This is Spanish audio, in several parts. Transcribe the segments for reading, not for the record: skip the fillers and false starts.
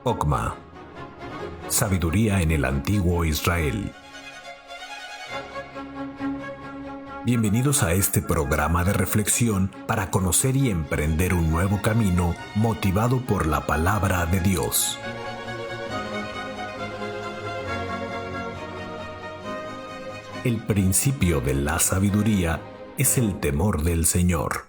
Jokma, sabiduría en el antiguo Israel. Bienvenidos a este programa de reflexión para conocer y emprender un nuevo camino motivado por la palabra de Dios. El principio de la sabiduría es el temor del Señor.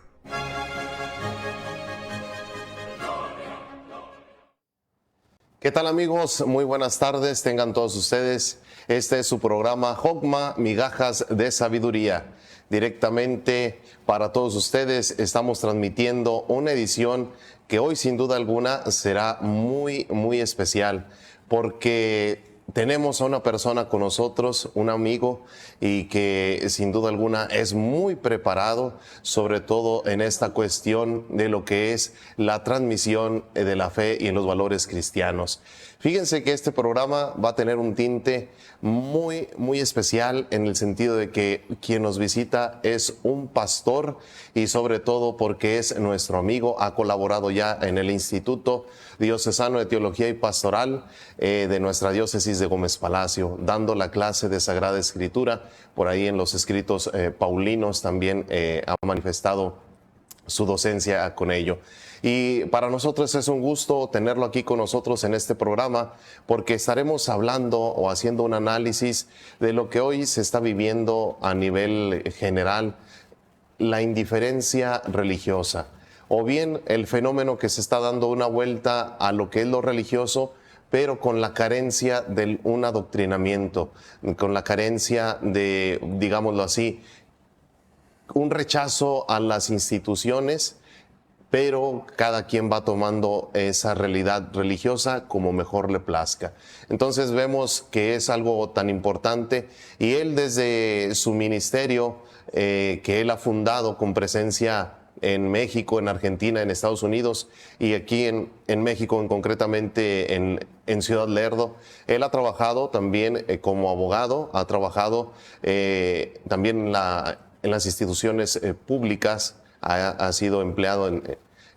¿Qué tal, amigos? Muy buenas tardes, tengan todos ustedes. Este es su programa Jokma, migajas de sabiduría. Directamente para todos ustedes estamos transmitiendo una edición que hoy sin duda alguna será muy especial, porque tenemos a una persona con nosotros, un amigo, y que sin duda alguna es muy preparado, sobre todo en esta cuestión de lo que es la transmisión de la fe y en los valores cristianos. Fíjense que este programa va a tener un tinte muy especial en el sentido de que quien nos visita es un pastor y sobre todo porque es nuestro amigo, ha colaborado ya en el Instituto Diocesano de Teología y Pastoral de nuestra diócesis de Gómez Palacio, dando la clase de Sagrada Escritura. Por ahí en los escritos paulinos también ha manifestado su docencia con ello. Y para nosotros es un gusto tenerlo aquí con nosotros en este programa, porque estaremos hablando o haciendo un análisis de lo que hoy se está viviendo a nivel general, la indiferencia religiosa, o bien el fenómeno que se está dando una vuelta a lo que es lo religioso, pero con la carencia de un adoctrinamiento, con la carencia de, digámoslo así, un rechazo a las instituciones, pero cada quien va tomando esa realidad religiosa como mejor le plazca. Entonces vemos que es algo tan importante y él desde su ministerio que él ha fundado con presencia en México, en Argentina, en Estados Unidos y aquí en México, concretamente en Ciudad Lerdo. Él ha trabajado también como abogado, ha trabajado también en las instituciones públicas, ha sido empleado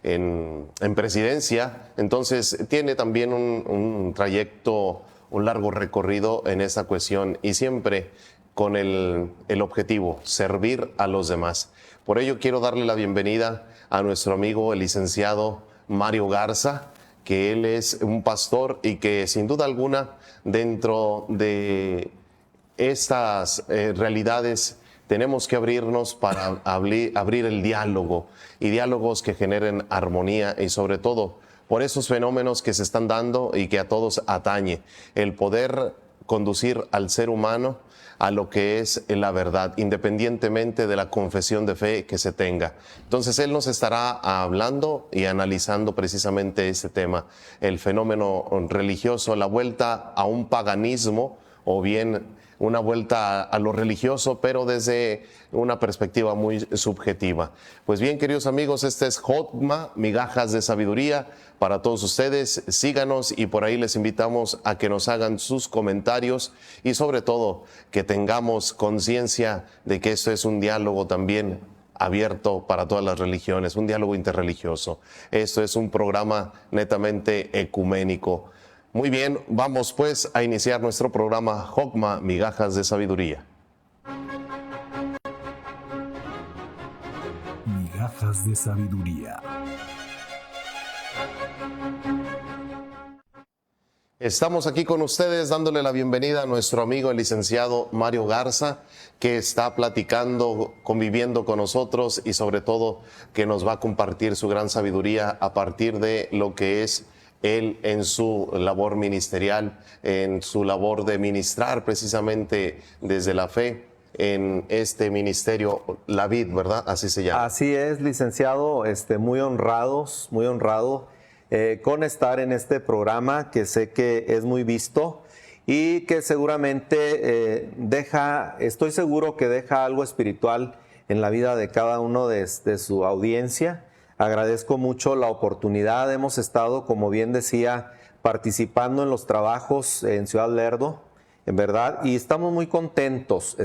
en presidencia, entonces tiene también un trayecto, un largo recorrido en esa cuestión y siempre con el objetivo, servir a los demás. Por ello quiero darle la bienvenida a nuestro amigo el licenciado Mario Garza, que él es un pastor y que sin duda alguna dentro de estas realidades tenemos que abrirnos para abrir el diálogo y diálogos que generen armonía y sobre todo por esos fenómenos que se están dando y que a todos atañe, el poder conducir al ser humano a lo que es la verdad, independientemente de la confesión de fe que se tenga. Entonces él nos estará hablando y analizando precisamente este tema, el fenómeno religioso, la vuelta a un paganismo o bien una vuelta a lo religioso, pero desde una perspectiva muy subjetiva. Pues bien, queridos amigos, este es Jokma, migajas de sabiduría para todos ustedes. Síganos y por ahí les invitamos a que nos hagan sus comentarios y sobre todo que tengamos conciencia de que esto es un diálogo también abierto para todas las religiones, un diálogo interreligioso. Esto es un programa netamente ecuménico. Muy bien, vamos pues a iniciar nuestro programa Jokma, migajas de sabiduría. Migajas de sabiduría. Estamos aquí con ustedes dándole la bienvenida a nuestro amigo el licenciado Mario Garza, que está platicando, conviviendo con nosotros y sobre todo que nos va a compartir su gran sabiduría a partir de lo que es él en su labor ministerial, en su labor de ministrar precisamente desde la fe en este ministerio, la vid, ¿verdad? Así se llama. Así es, licenciado, muy honrado con estar en este programa que sé que es muy visto y que seguramente estoy seguro que deja algo espiritual en la vida de cada uno de su audiencia. Agradezco mucho la oportunidad. Hemos estado, como bien decía, participando en los trabajos en Ciudad Lerdo, en verdad, y estamos muy contentos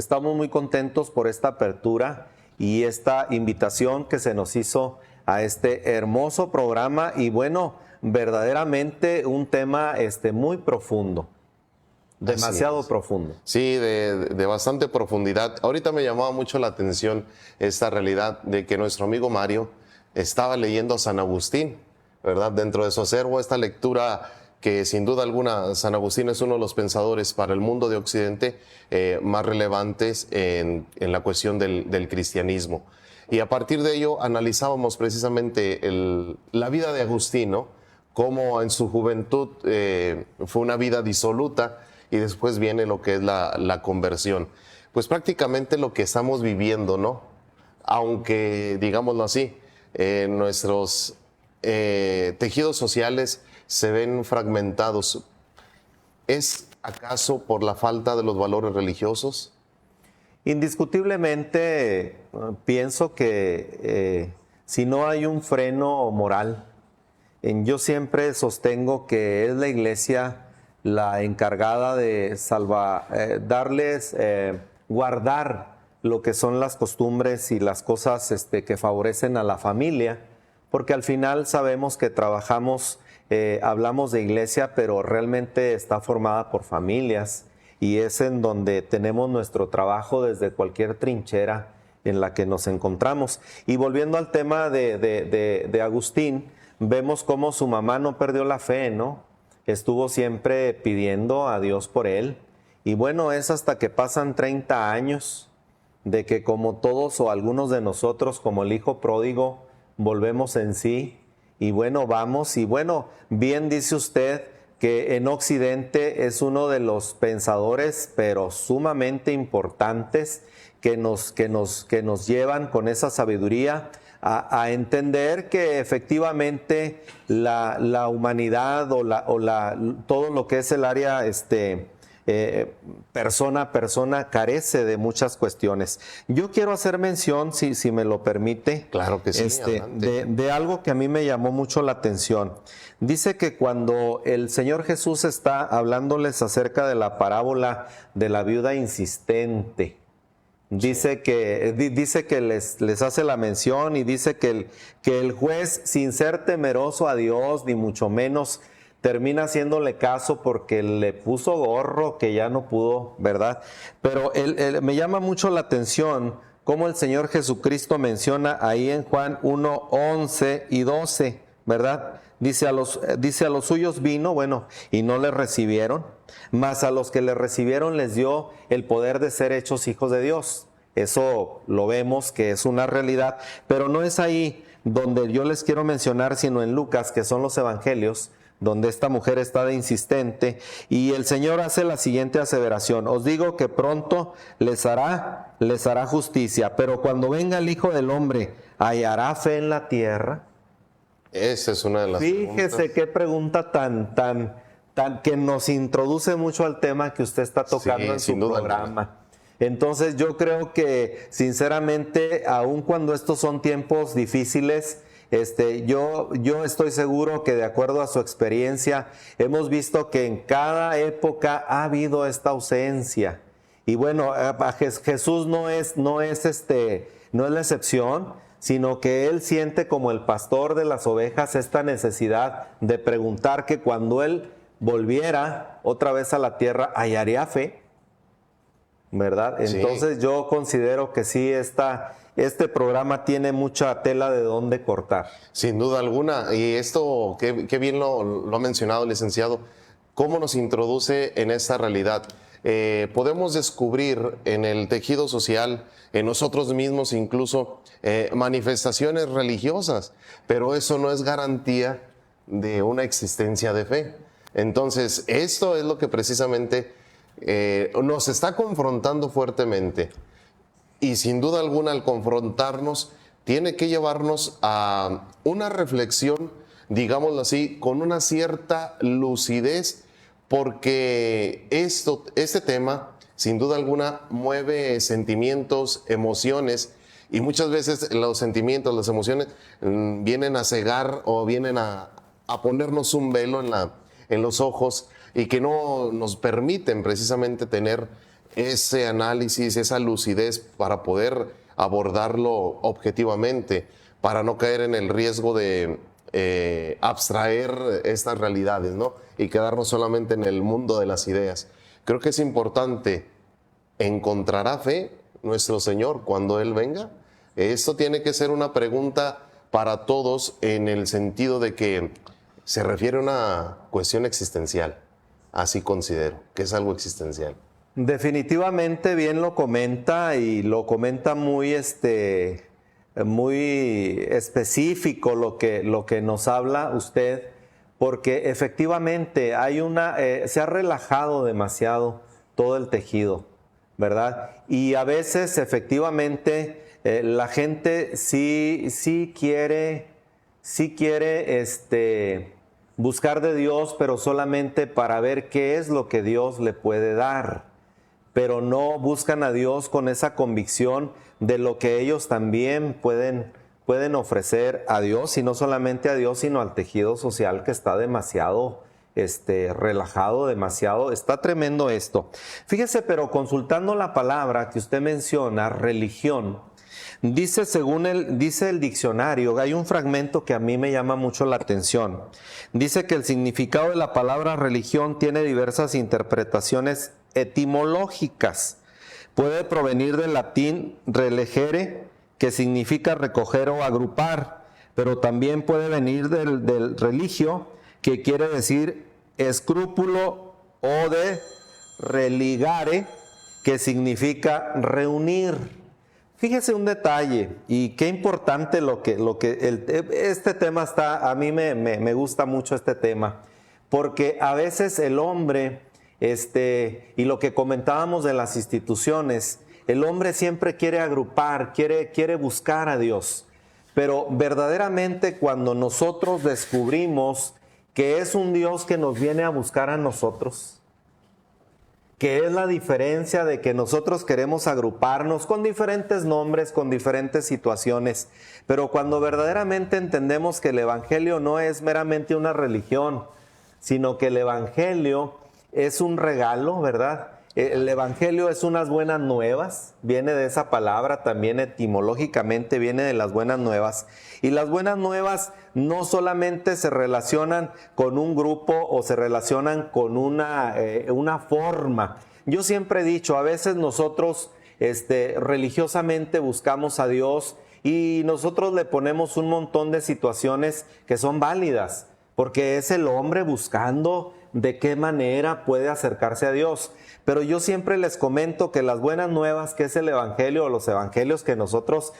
por esta apertura y esta invitación que se nos hizo a este hermoso programa y bueno, verdaderamente un tema muy profundo, demasiado profundo. Sí, de bastante profundidad. Ahorita me llamaba mucho la atención esta realidad de que nuestro amigo Mario estaba leyendo a San Agustín, ¿verdad? Dentro de su acervo, esta lectura que sin duda alguna San Agustín es uno de los pensadores para el mundo de Occidente más relevantes en la cuestión del cristianismo. Y a partir de ello analizábamos precisamente la vida de Agustín, ¿no? Cómo en su juventud fue una vida disoluta y después viene lo que es la conversión. Pues prácticamente lo que estamos viviendo, ¿no? Aunque, digámoslo así, nuestros tejidos sociales se ven fragmentados. ¿Es acaso por la falta de los valores religiosos? Indiscutiblemente, pienso que si no hay un freno moral, yo siempre sostengo que es la Iglesia la encargada de guardar lo que son las costumbres y las cosas que favorecen a la familia, porque al final sabemos que trabajamos, hablamos de iglesia, pero realmente está formada por familias y es en donde tenemos nuestro trabajo desde cualquier trinchera en la que nos encontramos. Y volviendo al tema de Agustín, vemos cómo su mamá no perdió la fe, ¿no? Estuvo siempre pidiendo a Dios por él. Y bueno, es hasta que pasan 30 años de que como todos o algunos de nosotros, como el hijo pródigo, volvemos en sí. Y bueno, vamos. Y bueno, bien dice usted que en Occidente es uno de los pensadores, pero sumamente importantes, que nos llevan con esa sabiduría a entender que efectivamente la humanidad todo lo que es el área persona a persona carece de muchas cuestiones. Yo quiero hacer mención, si me lo permite, claro que sí, de algo que a mí me llamó mucho la atención. Dice que cuando el Señor Jesús está hablándoles acerca de la parábola de la viuda insistente, dice que les hace la mención y dice que el juez, sin ser temeroso a Dios, ni mucho menos, termina haciéndole caso porque le puso gorro que ya no pudo, ¿verdad? Pero me llama mucho la atención cómo el Señor Jesucristo menciona ahí en Juan 1, 11 y 12, ¿verdad? Dice a los suyos vino, bueno, y no le recibieron, mas a los que le recibieron les dio el poder de ser hechos hijos de Dios. Eso lo vemos que es una realidad, pero no es ahí donde yo les quiero mencionar, sino en Lucas, que son los evangelios, donde esta mujer está de insistente, y el Señor hace la siguiente aseveración: os digo que pronto les hará justicia, pero cuando venga el Hijo del Hombre, ¿hallará fe en la tierra? Esa es una de las Fíjese qué pregunta tan que nos introduce mucho al tema que usted está tocando en su programa. Entonces yo creo que sinceramente, aun cuando estos son tiempos difíciles, yo estoy seguro que de acuerdo a su experiencia hemos visto que en cada época ha habido esta ausencia. Y bueno, Jesús no es la excepción, sino que él siente como el pastor de las ovejas esta necesidad de preguntar que cuando él volviera otra vez a la tierra, ¿hallaría fe? ¿Verdad? Entonces yo considero que sí, este programa tiene mucha tela de dónde cortar. Sin duda alguna, y esto, qué bien lo ha mencionado, licenciado, cómo nos introduce en esta realidad. Podemos descubrir en el tejido social, en nosotros mismos incluso, manifestaciones religiosas, pero eso no es garantía de una existencia de fe. Entonces, esto es lo que precisamente nos está confrontando fuertemente. Y sin duda alguna, al confrontarnos, tiene que llevarnos a una reflexión, digámoslo así, con una cierta lucidez, porque este tema, sin duda alguna, mueve sentimientos, emociones, y muchas veces los sentimientos, las emociones vienen a cegar o vienen a ponernos un velo en los ojos, y que no nos permiten precisamente tener ese análisis, esa lucidez para poder abordarlo objetivamente, para no caer en el riesgo de abstraer estas realidades, ¿no? Y quedarnos solamente en el mundo de las ideas. Creo que es importante, ¿encontrará fe nuestro Señor cuando Él venga? Esto tiene que ser una pregunta para todos en el sentido de que se refiere a una cuestión existencial. Así considero, que es algo existencial. Definitivamente bien lo comenta, y lo comenta muy específico lo que nos habla usted, porque efectivamente se ha relajado demasiado todo el tejido, ¿verdad? Y a veces efectivamente la gente sí quiere buscar de Dios, pero solamente para ver qué es lo que Dios le puede dar. Pero no buscan a Dios con esa convicción de lo que ellos también pueden ofrecer a Dios, y no solamente a Dios, sino al tejido social, que está demasiado relajado, está tremendo esto. Fíjese, pero consultando la palabra que usted menciona, religión, dice el diccionario, hay un fragmento que a mí me llama mucho la atención. Dice que el significado de la palabra religión tiene diversas interpretaciones etimológicas. Puede provenir del latín relegere, que significa recoger o agrupar, pero también puede venir del religio, que quiere decir escrúpulo, o de religare, que significa reunir. Fíjese un detalle, y qué importante este tema está. A mí me gusta mucho este tema, porque a veces el hombre, y lo que comentábamos de las instituciones, el hombre siempre quiere agrupar, quiere buscar a Dios, pero verdaderamente cuando nosotros descubrimos que es un Dios que nos viene a buscar a nosotros, que es la diferencia de que nosotros queremos agruparnos con diferentes nombres, con diferentes situaciones, pero cuando verdaderamente entendemos que el Evangelio no es meramente una religión, sino que el Evangelio es un regalo, ¿verdad? El Evangelio es unas buenas nuevas, viene de esa palabra, también etimológicamente viene de las buenas nuevas. Y las buenas nuevas no solamente se relacionan con un grupo o se relacionan con una forma. Yo siempre he dicho, a veces nosotros religiosamente buscamos a Dios y nosotros le ponemos un montón de situaciones que son válidas, porque es el hombre buscando de qué manera puede acercarse a Dios. Pero yo siempre les comento que las buenas nuevas, que es el Evangelio, o los Evangelios que nosotros,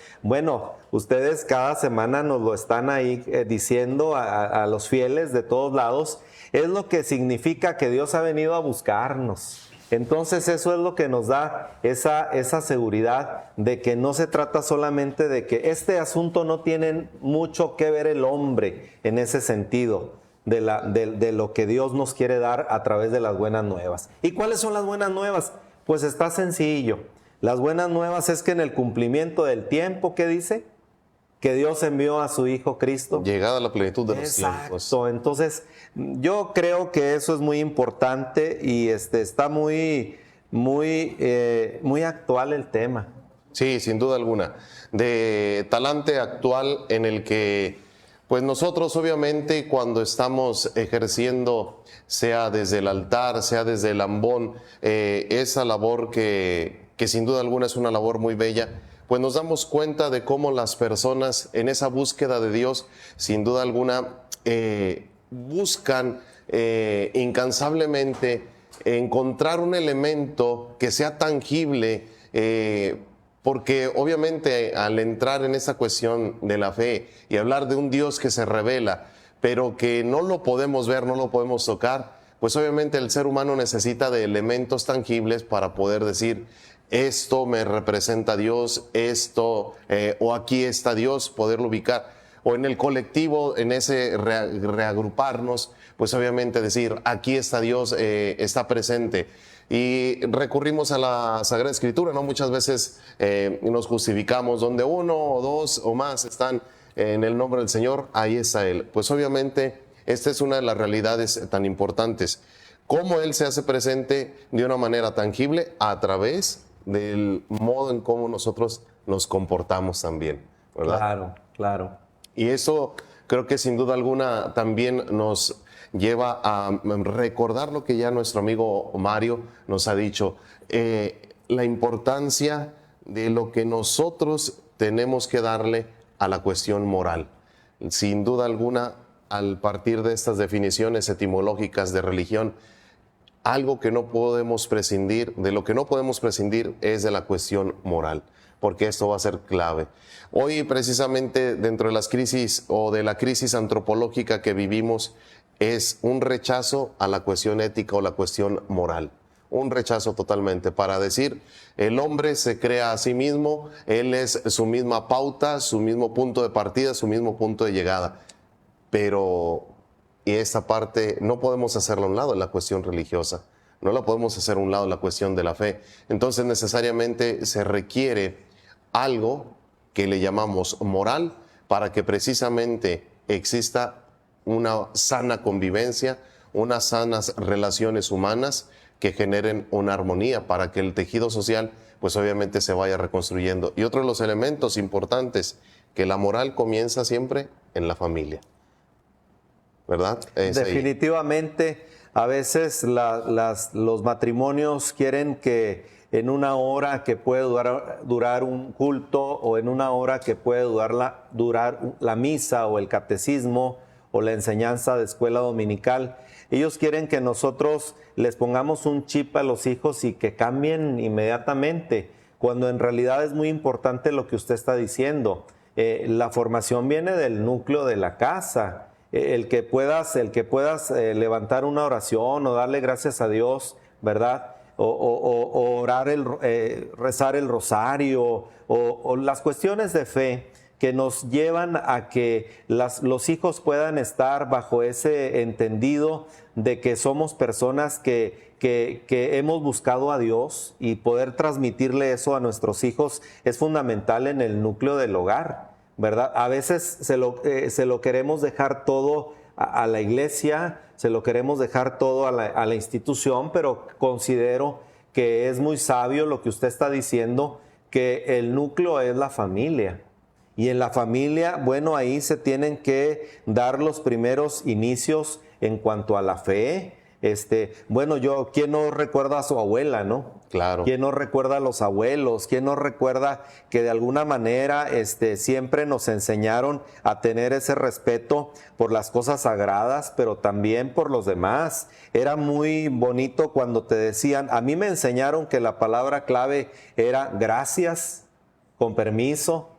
ustedes cada semana nos lo están ahí diciendo a los fieles de todos lados, es lo que significa que Dios ha venido a buscarnos. Entonces eso es lo que nos da esa seguridad de que no se trata solamente de que este asunto no tiene mucho que ver el hombre en ese sentido, de lo que Dios nos quiere dar a través de las buenas nuevas. ¿Y cuáles son las buenas nuevas? Pues está sencillo. Las buenas nuevas es que en el cumplimiento del tiempo, ¿qué dice? Que Dios envió a su Hijo Cristo. Llegada a la plenitud de los tiempos. Exacto. Entonces, yo creo que eso es muy importante y está muy actual el tema. Sí, sin duda alguna. De talante actual en el que pues nosotros obviamente cuando estamos ejerciendo, sea desde el altar, sea desde el ambón, esa labor que sin duda alguna es una labor muy bella, pues nos damos cuenta de cómo las personas en esa búsqueda de Dios, sin duda alguna, buscan incansablemente encontrar un elemento que sea tangible, porque obviamente al entrar en esa cuestión de la fe y hablar de un Dios que se revela, pero que no lo podemos ver, no lo podemos tocar, pues obviamente el ser humano necesita de elementos tangibles para poder decir, esto me representa a Dios, o aquí está Dios, poderlo ubicar. O en el colectivo, en ese reagruparnos, pues obviamente decir, aquí está Dios, está presente. Y recurrimos a la Sagrada Escritura, ¿no? Muchas veces nos justificamos donde uno o dos o más están en el nombre del Señor, ahí está Él. Pues obviamente esta es una de las realidades tan importantes. Cómo Él se hace presente de una manera tangible a través del modo en cómo nosotros nos comportamos también, ¿verdad? Claro. Y eso creo que sin duda alguna también nos lleva a recordar lo que ya nuestro amigo Mario nos ha dicho, la importancia de lo que nosotros tenemos que darle a la cuestión moral. Sin duda alguna, al partir de estas definiciones etimológicas de religión, algo que no podemos prescindir, de lo que no podemos prescindir es de la cuestión moral, porque esto va a ser clave. Hoy precisamente dentro de las crisis o de la crisis antropológica que vivimos es un rechazo a la cuestión ética o la cuestión moral. Un rechazo totalmente para decir, el hombre se crea a sí mismo, él es su misma pauta, su mismo punto de partida, su mismo punto de llegada. Pero, y esta parte no podemos hacerla a un lado en la cuestión religiosa, no la podemos hacer a un lado en la cuestión de la fe. Entonces necesariamente se requiere algo que le llamamos moral para que precisamente exista una sana convivencia, unas sanas relaciones humanas que generen una armonía para que el tejido social pues obviamente se vaya reconstruyendo. Y otro de los elementos importantes, que la moral comienza siempre en la familia, ¿verdad? Definitivamente, a veces los matrimonios quieren que en una hora que puede durar un culto o en una hora que puede durar la misa o el catecismo o la enseñanza de escuela dominical, ellos quieren que nosotros les pongamos un chip a los hijos y que cambien inmediatamente, cuando en realidad es muy importante lo que usted está diciendo. La formación viene del núcleo de la casa. El que puedas levantar una oración o darle gracias a Dios, ¿verdad? O orar, rezar el rosario, o las cuestiones de fe que nos llevan a que los hijos puedan estar bajo ese entendido de que somos personas que hemos buscado a Dios, y poder transmitirle eso a nuestros hijos es fundamental en el núcleo del hogar, ¿verdad? A veces se lo queremos dejar todo a la iglesia, se lo queremos dejar todo a la institución, pero considero que es muy sabio lo que usted está diciendo, que el núcleo es la familia. Y en la familia, bueno, ahí se tienen que dar los primeros inicios en cuanto a la fe. Bueno, ¿quién no recuerda a su abuela, no? Claro. ¿Quién no recuerda a los abuelos? ¿Quién no recuerda que de alguna manera siempre nos enseñaron a tener ese respeto por las cosas sagradas, pero también por los demás? Era muy bonito cuando te decían, a mí me enseñaron que la palabra clave era gracias, con permiso,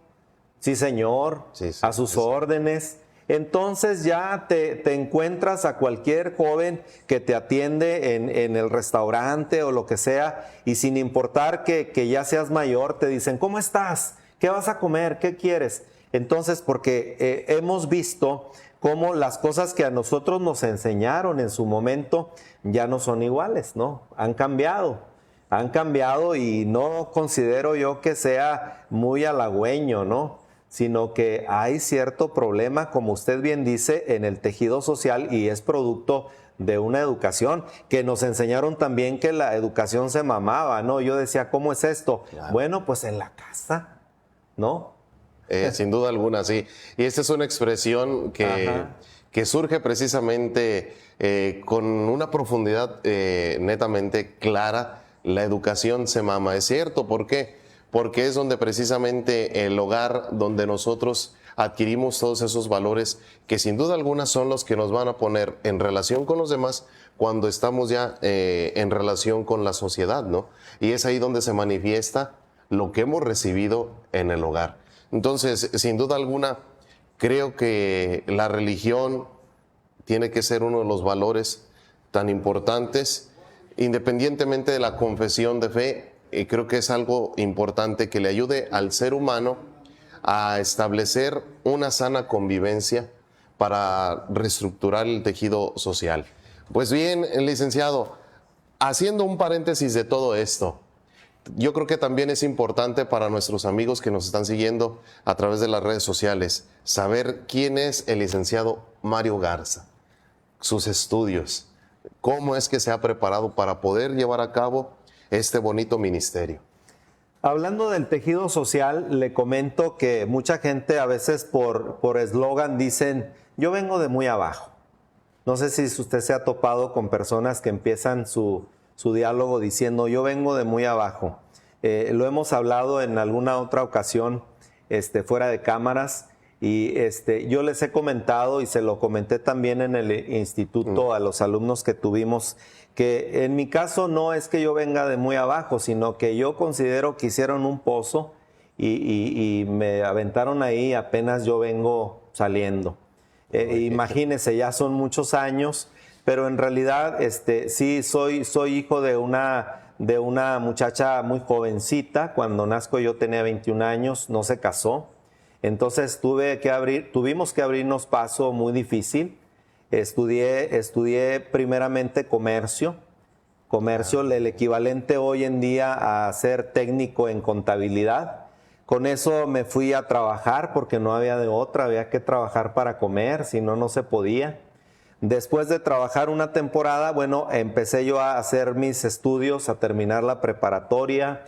sí señor, sí, a sus órdenes. Entonces ya te encuentras a cualquier joven que te atiende en el restaurante o lo que sea, y sin importar que ya seas mayor, te dicen, ¿cómo estás? ¿Qué vas a comer? ¿Qué quieres? Entonces, porque hemos visto cómo las cosas que a nosotros nos enseñaron en su momento ya no son iguales, ¿no? Han cambiado, y no considero yo que sea muy halagüeño, ¿no? Sino que hay cierto problema, como usted bien dice, en el tejido social, y es producto de una educación que nos enseñaron también que la educación se mamaba, ¿no? Yo decía, ¿cómo es esto? Claro. Bueno, pues en la casa, ¿no? Sin duda alguna, sí. Y esta es una expresión que surge precisamente con una profundidad netamente clara. La educación se mama, es cierto, ¿por qué? Porque es donde precisamente el hogar, donde nosotros adquirimos todos esos valores que sin duda alguna son los que nos van a poner en relación con los demás cuando estamos ya en relación con la sociedad, ¿no? Y es ahí donde se manifiesta lo que hemos recibido en el hogar. Entonces, sin duda alguna, creo que la religión tiene que ser uno de los valores tan importantes, independientemente de la confesión de fe. Creo que es algo importante que le ayude al ser humano a establecer una sana convivencia para reestructurar el tejido social. Pues bien, licenciado, haciendo un paréntesis de todo esto, yo creo que también es importante para nuestros amigos que nos están siguiendo a través de las redes sociales saber quién es el licenciado Mario Garza, sus estudios, cómo es que se ha preparado para poder llevar a cabo este bonito ministerio. Hablando del tejido social, le comento que mucha gente a veces por eslogan dicen, yo vengo de muy abajo. No sé si usted se ha topado con personas que empiezan su diálogo diciendo, yo vengo de muy abajo. Lo hemos hablado en alguna otra ocasión, fuera de cámaras, y yo les he comentado, y se lo comenté también en el instituto a los alumnos que tuvimos, que en mi caso no es que yo venga de muy abajo, sino que yo considero que hicieron un pozo y me aventaron ahí, apenas yo vengo saliendo. Imagínense, ya son muchos años, pero en realidad sí soy hijo de una muchacha muy jovencita. Cuando nazco yo tenía 21 años, no se casó. Entonces tuvimos que abrirnos paso muy difícil. Estudié primeramente comercio, el equivalente hoy en día a ser técnico en contabilidad. Con eso me fui a trabajar porque no había de otra, había que trabajar para comer, si no, no se podía. Después de trabajar una temporada, bueno, empecé yo a hacer mis estudios, a terminar la preparatoria,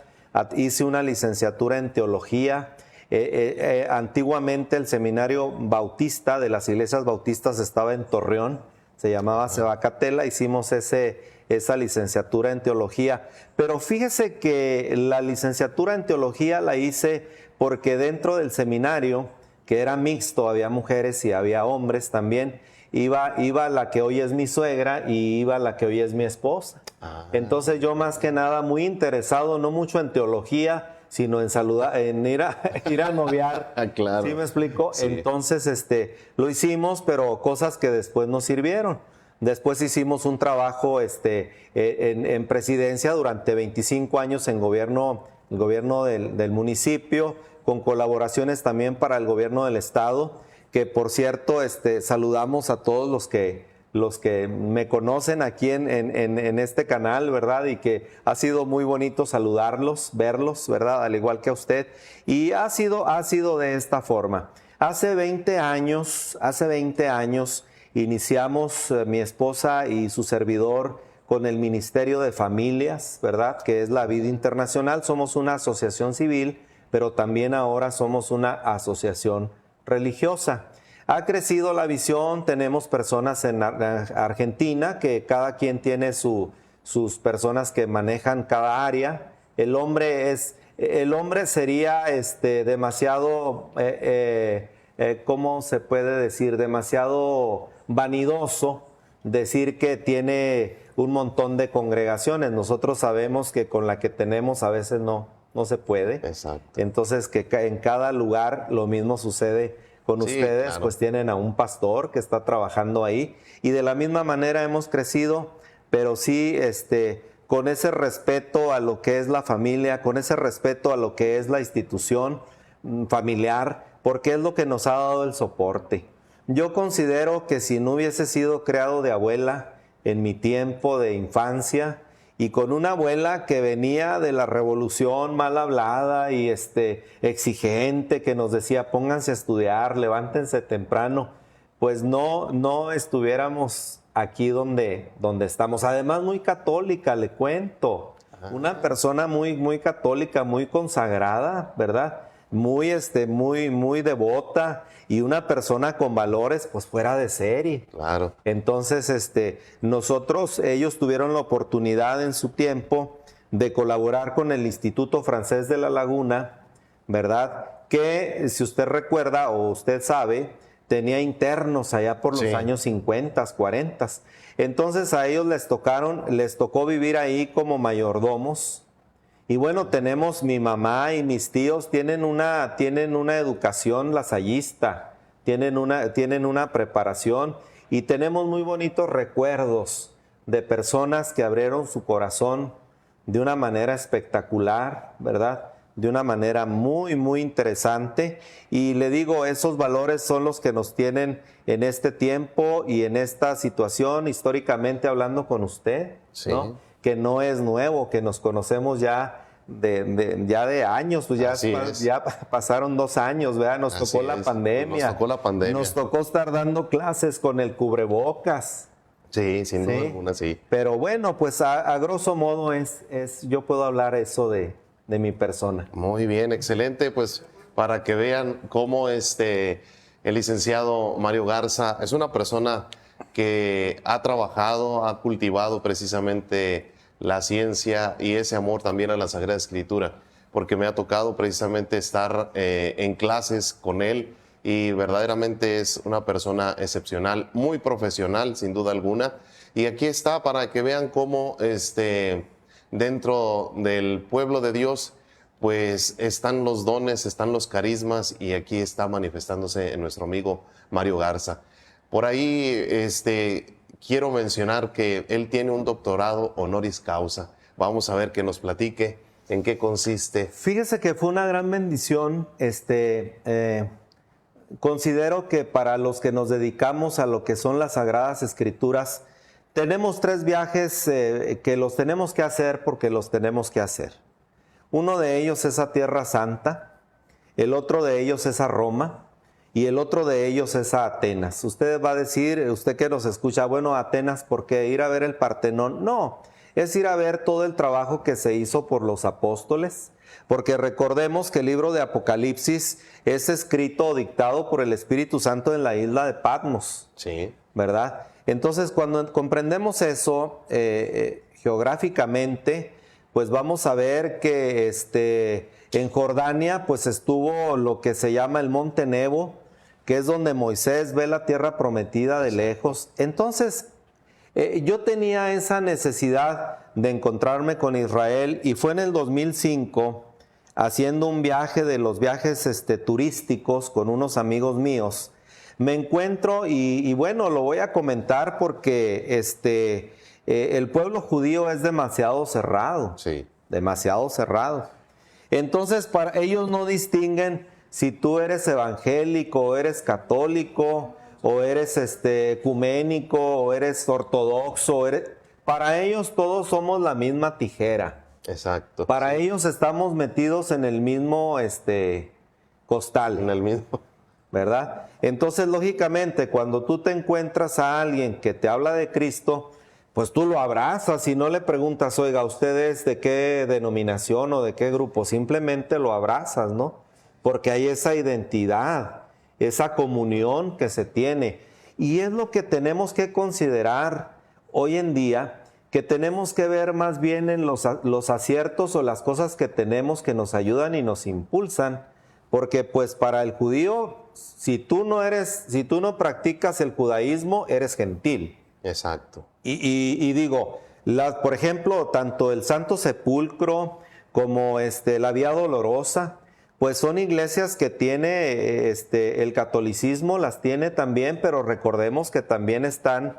hice una licenciatura en teología. Antiguamente el seminario bautista de las iglesias bautistas estaba en Torreón, se llamaba Sebacatela, hicimos esa licenciatura en teología. Pero fíjese que la licenciatura en teología la hice porque dentro del seminario, que era mixto, había mujeres y había hombres también, iba la que hoy es mi suegra y iba la que hoy es mi esposa. Entonces yo más que nada muy interesado, no mucho en teología, sino en ir a noviar. Claro. ¿Sí me explico? Sí. Entonces lo hicimos, pero cosas que después nos sirvieron. Después hicimos un trabajo en presidencia durante 25 años en el gobierno del municipio, con colaboraciones también para el gobierno del estado, que por cierto saludamos a todos los que me conocen aquí en este canal, ¿verdad? Y que ha sido muy bonito saludarlos, verlos, ¿verdad? Al igual que a usted. Y ha sido de esta forma. Hace 20 años iniciamos mi esposa y su servidor con el Ministerio de Familias, ¿verdad? Que es la Vida Internacional. Somos una asociación civil, pero también ahora somos una asociación religiosa. Ha crecido la visión, tenemos personas en Argentina que cada quien tiene sus personas que manejan cada área. El hombre sería demasiado, ¿cómo se puede decir? Demasiado vanidoso decir que tiene un montón de congregaciones. Nosotros sabemos que con la que tenemos a veces no se puede. Exacto. Entonces que en cada lugar lo mismo sucede con ustedes, claro. Pues tienen a un pastor que está trabajando ahí y de la misma manera hemos crecido, pero sí con ese respeto a lo que es la familia, con ese respeto a lo que es la institución familiar, porque es lo que nos ha dado el soporte. Yo considero que si no hubiese sido creado de abuela en mi tiempo de infancia, y con una abuela que venía de la revolución mal hablada y exigente, que nos decía pónganse a estudiar, levántense temprano, pues no estuviéramos aquí donde estamos. Además muy católica, le cuento, una persona muy católica, muy consagrada, ¿verdad? Muy devota y una persona con valores pues fuera de serie. Claro. Entonces, ellos tuvieron la oportunidad en su tiempo de colaborar con el Instituto Francés de la Laguna, ¿verdad? Que si usted recuerda o usted sabe, tenía internos allá por los años 50, 40. Entonces a ellos les tocó vivir ahí como mayordomos. Y bueno, tenemos mi mamá y mis tíos tienen una educación lasallista, tienen una preparación y tenemos muy bonitos recuerdos de personas que abrieron su corazón de una manera espectacular, ¿verdad? De una manera muy interesante. Y le digo, esos valores son los que nos tienen en este tiempo y en esta situación, históricamente hablando con usted, ¿no? Que no es nuevo, que nos conocemos ya de años, pues ya pasaron 2 años, ¿verdad? Nos tocó la pandemia. Nos tocó estar dando clases con el cubrebocas. Sí, sin duda alguna, sí. Pero bueno, pues a grosso modo yo puedo hablar eso de mi persona. Muy bien, excelente, pues para que vean cómo El licenciado Mario Garza es una persona que ha trabajado, ha cultivado precisamente la ciencia y ese amor también a la Sagrada Escritura, porque me ha tocado precisamente estar en clases con él y verdaderamente es una persona excepcional, muy profesional sin duda alguna. Y aquí está para que vean cómo dentro del pueblo de Dios pues están los dones, están los carismas y aquí está manifestándose en nuestro amigo Mario Garza. Por ahí quiero mencionar que él tiene un doctorado honoris causa. Vamos a ver que nos platique en qué consiste. Fíjese que fue una gran bendición. Considero que para los que nos dedicamos a lo que son las Sagradas Escrituras, tenemos 3 viajes que los tenemos que hacer porque los tenemos que hacer. Uno de ellos es a Tierra Santa, el otro de ellos es a Roma y el otro de ellos es a Atenas. Usted va a decir, usted que nos escucha, bueno, Atenas, ¿por qué? ¿Ir a ver el Partenón? No, es ir a ver todo el trabajo que se hizo por los apóstoles, porque recordemos que el libro de Apocalipsis es escrito o dictado por el Espíritu Santo en la isla de Patmos. Sí. ¿Verdad? Entonces, cuando comprendemos eso geográficamente, pues vamos a ver que en Jordania pues estuvo lo que se llama el Monte Nebo, que es donde Moisés ve la tierra prometida de lejos. Entonces, yo tenía esa necesidad de encontrarme con Israel y fue en el 2005, haciendo un viaje de los viajes turísticos con unos amigos míos. Me encuentro y bueno, lo voy a comentar porque el pueblo judío es demasiado cerrado. Sí. Demasiado cerrado. Entonces, para ellos no distinguen si tú eres evangélico, o eres católico, o eres ecuménico, o eres ortodoxo. Para ellos todos somos la misma tijera. Exacto. Para ellos estamos metidos en el mismo costal. En el mismo. ¿Verdad? Entonces, lógicamente, cuando tú te encuentras a alguien que te habla de Cristo, pues tú lo abrazas y no le preguntas, oiga, ¿usted es de qué denominación o de qué grupo? Simplemente lo abrazas, ¿no? Porque hay esa identidad, esa comunión que se tiene. Y es lo que tenemos que considerar hoy en día, que tenemos que ver más bien en los aciertos o las cosas que tenemos que nos ayudan y nos impulsan. Porque pues para el judío, si tú no practicas el judaísmo, eres gentil. Exacto. Y digo, por ejemplo, tanto el Santo Sepulcro como la Vía Dolorosa, pues son iglesias que tiene el catolicismo, las tiene también, pero recordemos que también están,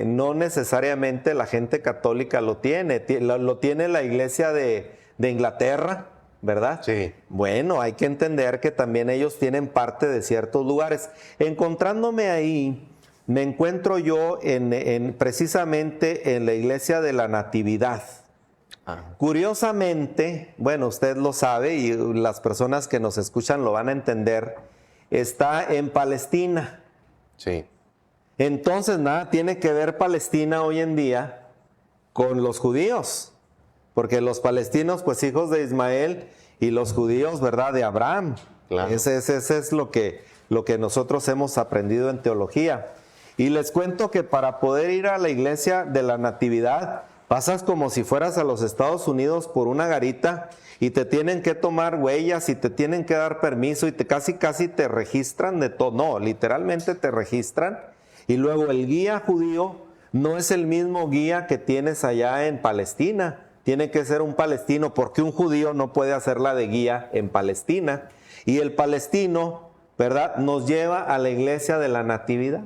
no necesariamente la gente católica lo tiene la iglesia de Inglaterra, ¿verdad? Sí. Bueno, hay que entender que también ellos tienen parte de ciertos lugares. Encontrándome ahí, me encuentro yo precisamente en la iglesia de la Natividad. Curiosamente, bueno, usted lo sabe y las personas que nos escuchan lo van a entender, está en Palestina. Sí. Entonces, nada tiene que ver Palestina hoy en día con los judíos, porque los palestinos, pues hijos de Ismael, y los judíos, ¿verdad?, de Abraham. Claro. Ese es lo que nosotros hemos aprendido en teología. Y les cuento que para poder ir a la iglesia de la Natividad, pasas como si fueras a los Estados Unidos por una garita y te tienen que tomar huellas y te tienen que dar permiso y casi te registran de todo. No, literalmente te registran. Y luego el guía judío no es el mismo guía que tienes allá en Palestina. Tiene que ser un palestino porque un judío no puede hacerla de guía en Palestina. Y el palestino, ¿verdad?, nos lleva a la iglesia de la Natividad.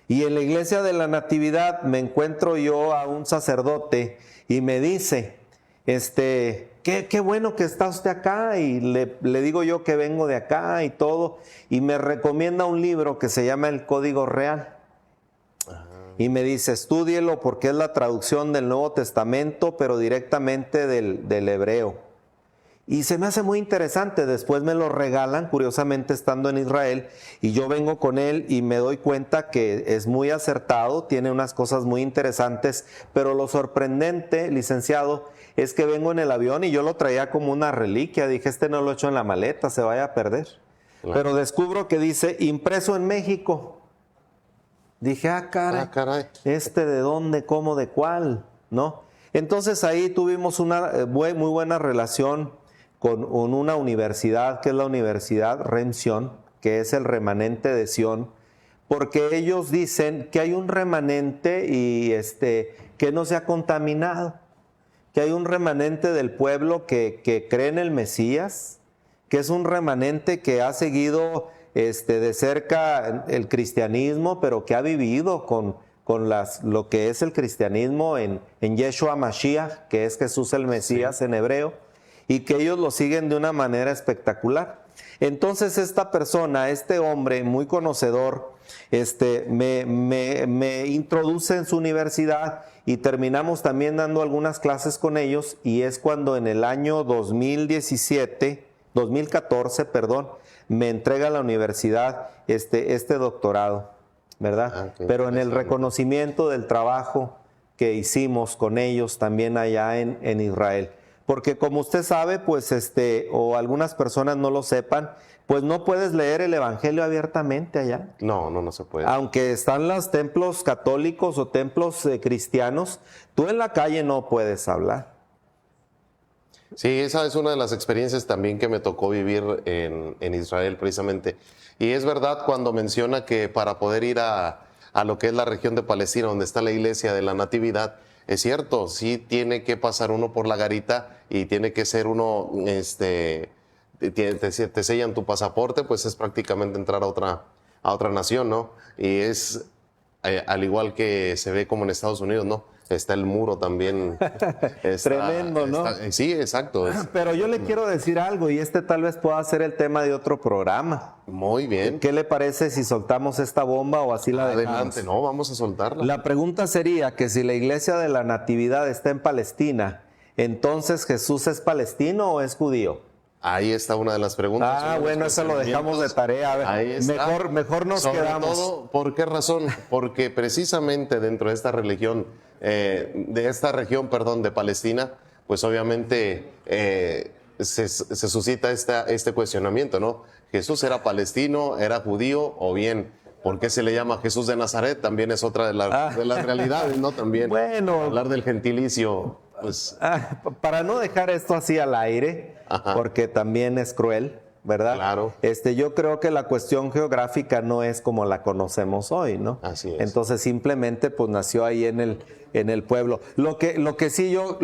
Y en la iglesia de la Natividad me encuentro yo a un sacerdote y me dice, qué bueno que está usted acá, y le digo yo que vengo de acá y todo, y me recomienda un libro que se llama El Código Real. Y me dice, estúdielo porque es la traducción del Nuevo Testamento, pero directamente del hebreo. Y se me hace muy interesante. Después me lo regalan, curiosamente estando en Israel, y yo vengo con él y me doy cuenta que es muy acertado, tiene unas cosas muy interesantes, pero lo sorprendente, licenciado, es que vengo en el avión y yo lo traía como una reliquia. Dije, no lo echo en la maleta, se vaya a perder. Claro. Pero descubro que dice impreso en México. Dije, caray, ¿de dónde, cómo, de cuál? ¿No? Entonces ahí tuvimos una muy buena relación con una universidad, que es la Universidad Remción, que es el remanente de Sion, porque ellos dicen que hay un remanente y que no se ha contaminado, que hay un remanente del pueblo que cree en el Mesías, que es un remanente que ha seguido de cerca el cristianismo, pero que ha vivido con lo que es el cristianismo en Yeshua Mashiach, que es Jesús el Mesías en hebreo, y que ellos lo siguen de una manera espectacular. Entonces esta persona, este hombre muy conocedor, me introduce en su universidad y terminamos también dando algunas clases con ellos, y es cuando en el año 2014, me entrega a la universidad este doctorado, ¿verdad? Okay, pero en el reconocimiento del trabajo que hicimos con ellos también allá en Israel. Porque como usted sabe, pues o algunas personas no lo sepan, pues no puedes leer el evangelio abiertamente allá. No se puede. Aunque están los templos católicos o templos cristianos, tú en la calle no puedes hablar. Sí, esa es una de las experiencias también que me tocó vivir en Israel precisamente. Y es verdad cuando menciona que para poder ir a lo que es la región de Palestina, donde está la iglesia de la Natividad, es cierto, sí tiene que pasar uno por la garita y tiene que ser uno, te sellan tu pasaporte, pues es prácticamente entrar a otra nación, ¿no? Y es al igual que se ve como en Estados Unidos, ¿no? Está el muro también. Tremendo, ¿no? Sí, exacto. Pero yo le quiero decir algo, y tal vez pueda ser el tema de otro programa. Muy bien. ¿Qué le parece si soltamos esta bomba o así la dejamos? Adelante, no, vamos a soltarla. La pregunta sería que si la iglesia de la Natividad está en Palestina, ¿entonces Jesús es palestino o es judío? Ahí está una de las preguntas. Bueno, eso lo dejamos de tarea. A ver, ahí está. Mejor nos Sobre quedamos. Todo, ¿por qué razón? Porque precisamente dentro de esta religión, de Palestina, pues obviamente se suscita este cuestionamiento, ¿no? ¿Jesús era palestino, era judío o bien? ¿Por qué se le llama Jesús de Nazaret? También es otra de las realidades, ¿no? También hablar del gentilicio. Pues, para no dejar esto así al aire, porque también es cruel, ¿verdad? Claro. Yo creo que la cuestión geográfica no es como la conocemos hoy, ¿no? Así es. Entonces simplemente pues nació ahí en el pueblo. Lo que sí yo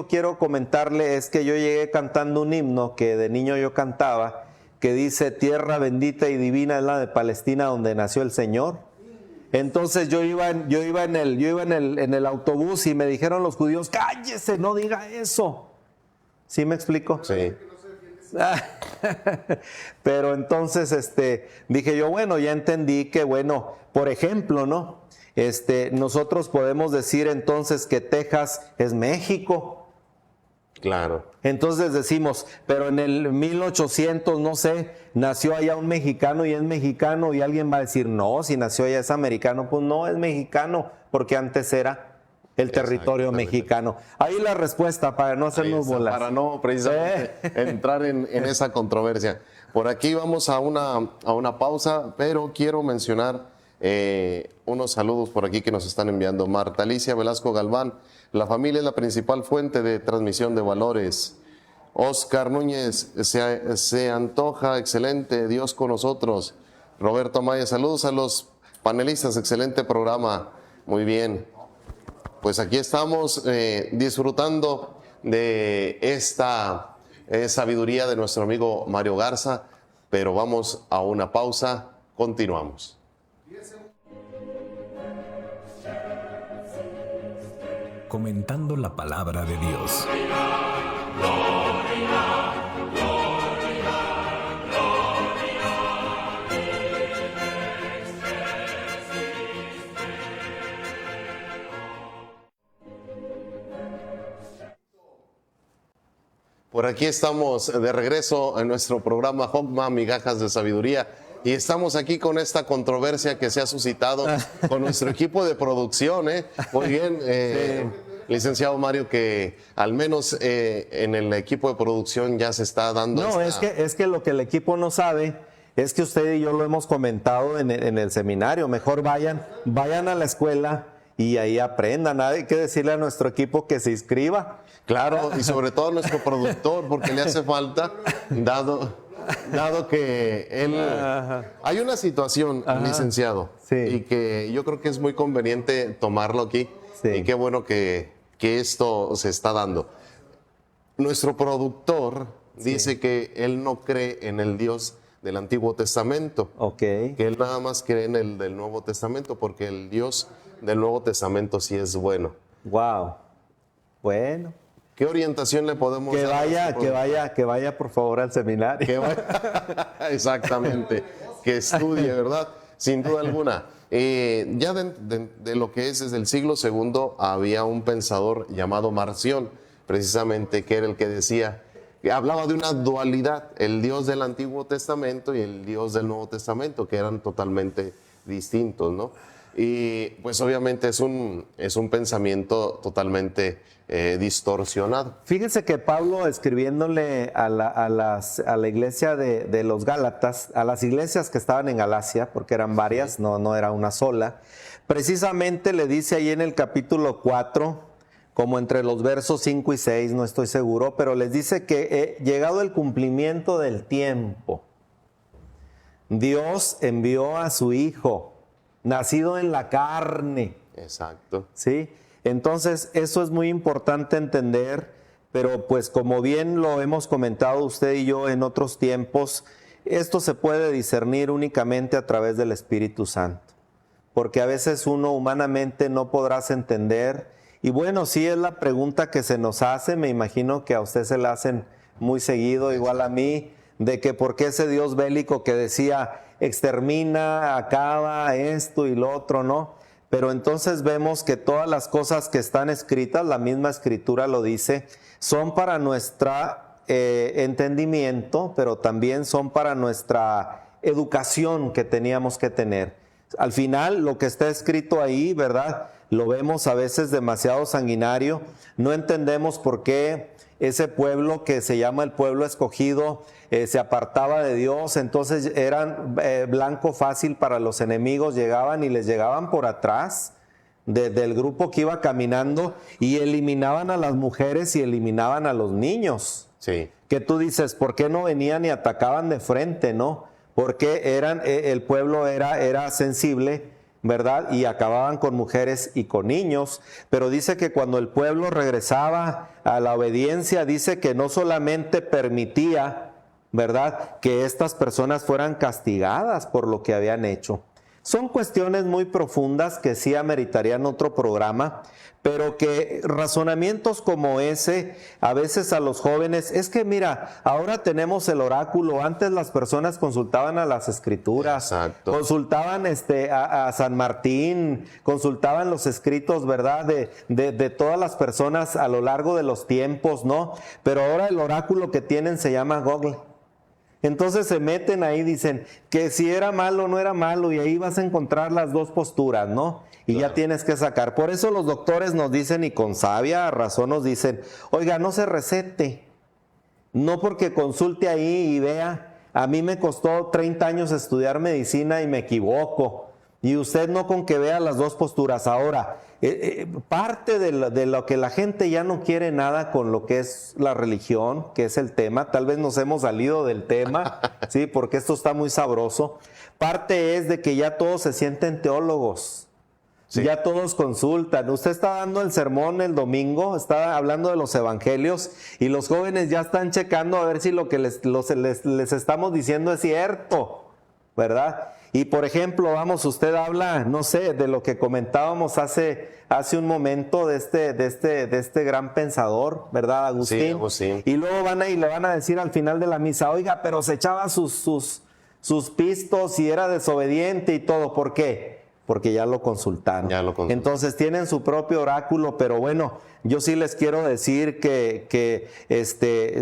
quiero comentarle es que yo llegué cantando un himno que de niño yo cantaba, que dice: tierra bendita y divina es la de Palestina, donde nació el Señor. Entonces yo iba en el autobús y me dijeron los judíos: cállese, no diga eso. ¿Sí me explico? Sí. Pero entonces dije yo, bueno, ya entendí que, bueno, por ejemplo, ¿no? Nosotros podemos decir entonces que Texas es México. Claro. Entonces decimos, pero en el 1800, no sé, nació allá un mexicano y es mexicano, y alguien va a decir, no, si nació allá es americano. Pues no, es mexicano, porque antes era el territorio mexicano. Ahí la respuesta, para no hacernos bolas. Para no precisamente entrar en esa controversia. Por aquí vamos a una pausa, pero quiero mencionar unos saludos por aquí que nos están enviando. Marta Alicia Velasco Galván: la familia es la principal fuente de transmisión de valores. Oscar Núñez: se antoja, excelente, Dios con nosotros. Roberto Amaya: saludos a los panelistas, excelente programa. Muy bien. Pues aquí estamos disfrutando de esta sabiduría de nuestro amigo Mario Garza, pero vamos a una pausa, continuamos. Comentando la palabra de Dios. Por aquí estamos de regreso en nuestro programa Jogma, Migajas de Sabiduría, y estamos aquí con esta controversia que se ha suscitado con nuestro equipo de producción. Muy bien, licenciado Mario, que al menos en el equipo de producción ya se está dando. No, es que lo que el equipo no sabe Es que usted y yo lo hemos comentado en el seminario. Mejor vayan a la escuela y ahí aprendan. Hay que decirle a nuestro equipo que se inscriba. Claro, y sobre todo a nuestro productor, porque le hace falta, dado que él... Hay una situación, licenciado, Sí. y que yo creo que es muy conveniente tomarlo aquí, Sí. y qué bueno que esto se está dando. Nuestro productor dice que él no cree en el Dios del Antiguo Testamento, Ok. que él nada más cree en el del Nuevo Testamento, porque el Dios del Nuevo Testamento sí es bueno. Wow. Bueno. ¿Qué orientación le podemos Que dar? vaya por favor al seminario. Exactamente, que estudie, ¿verdad? Sin duda alguna. Ya de lo que es desde el siglo II había un pensador llamado Marción, precisamente, que era el que decía, que hablaba de una dualidad, el Dios del Antiguo Testamento y el Dios del Nuevo Testamento, que eran totalmente distintos, ¿no? Y pues obviamente es un pensamiento totalmente distorsionado. Fíjese que Pablo, escribiéndole a la iglesia de los Gálatas, a las iglesias que estaban en Galacia, porque eran varias, no era una sola, precisamente le dice ahí en el capítulo 4, como entre los versos 5 y 6, no estoy seguro, pero les dice que llegado el cumplimiento del tiempo, Dios envió a su Hijo, nacido en la carne. Exacto. ¿Sí? Entonces, eso es muy importante entender, pero pues como bien lo hemos comentado usted y yo en otros tiempos, esto se puede discernir únicamente a través del Espíritu Santo, porque a veces uno humanamente no podrás entender, y bueno, sí es la pregunta que se nos hace, me imagino que a usted se la hacen muy seguido, igual a mí, de que por qué ese Dios bélico que decía, extermina, acaba, esto y lo otro, ¿no? Pero entonces vemos que todas las cosas que están escritas, la misma escritura lo dice, son para nuestro entendimiento, pero también son para nuestra educación que teníamos que tener. Al final, lo que está escrito ahí, ¿verdad? Lo vemos a veces demasiado sanguinario. No entendemos por qué ese pueblo que se llama el pueblo escogido se apartaba de Dios, entonces eran blanco fácil para los enemigos, llegaban y les llegaban por atrás del grupo que iba caminando y eliminaban a las mujeres y eliminaban a los niños. Sí. Que tú dices, ¿por qué no venían y atacaban de frente, no? Porque el pueblo era sensible, ¿verdad? Y acababan con mujeres y con niños, pero dice que cuando el pueblo regresaba a la obediencia, dice que no solamente permitía, ¿verdad?, que estas personas fueran castigadas por lo que habían hecho. Son cuestiones muy profundas que sí ameritarían otro programa, pero que razonamientos como ese, a veces a los jóvenes, es que mira, ahora tenemos el oráculo, antes las personas consultaban a las escrituras, Exacto. consultaban a San Martín, consultaban los escritos, ¿verdad?, de todas las personas a lo largo de los tiempos, ¿no? Pero ahora el oráculo que tienen se llama Google. Entonces se meten ahí, dicen que si era malo o no era malo, y ahí vas a encontrar las dos posturas, ¿no? Y claro, ya tienes que sacar. Por eso los doctores nos dicen, y con sabia razón nos dicen, oiga, no se recete, no porque consulte ahí y vea, a mí me costó 30 años estudiar medicina y me equivoco, y usted no con que vea las dos posturas. Ahora, parte de lo que la gente ya no quiere nada con lo que es la religión, que es el tema, tal vez nos hemos salido del tema, ¿sí? Porque esto está muy sabroso. Parte es de que ya todos se sienten teólogos, sí, ya todos consultan. Usted está dando el sermón el domingo, está hablando de los evangelios y los jóvenes ya están checando a ver si lo que les estamos diciendo es cierto, ¿verdad? Y por ejemplo, vamos, usted habla, no sé, de lo que comentábamos hace un momento de este gran pensador, ¿verdad, Agustín? Sí, Agustín. Y luego le van a decir al final de la misa, oiga, pero se echaba sus pistos y era desobediente y todo. ¿Por qué? Porque ya lo consultaron. Entonces tienen su propio oráculo, pero bueno, yo sí les quiero decir que